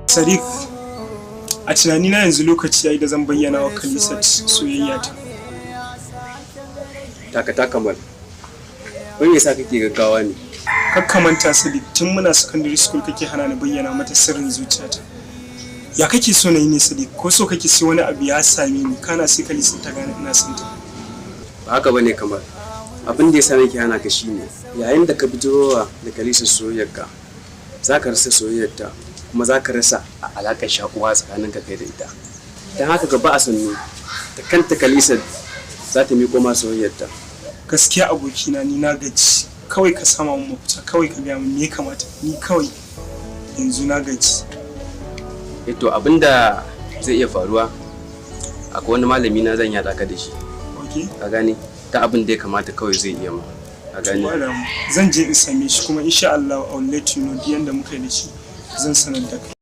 Sadiq, a tunanina yanzu lokaci yayi da zan bayyana wa Khalisat soyayya ta. Taka Kamal. Wai me yasa kake gaggawa ne? Kakka manta Sadiq, tun muna secondary school kake hana ni bayyana mata sirrin zuciyata. Ya kake so na yi ne Sadiq? Ko so kake sai wani abu ya same ni kana sai Khalisat ta gane ina son ta? Ba haka bane Kamal. Abin da yasa nake hana ka shine yayin da ka bijirowa da Khalisat soyayyarka, zaka rasa soyayyarta kuma zaka rasa alakar shakuwa tsakaninka kai da ita. Dan haka gaba a sannu da kanta Khalisat za ta miƙo ma soyayyarta. Gaskiya abokina ni na gaji. Kawai ka sama mun mafita, kawai ka gaya min me ya kamata. Ni kawai yanzu na gaji. To abinda zai iya faruwa akwai wani malami na zan yada ka da shi. Okay. Ka gane? Ta abin da ya kamata kawai zai iya ma. Ka gane? Zan je in same shi kuma insha Allah I will let you know yanda muka yi da shi zan sanar da kai.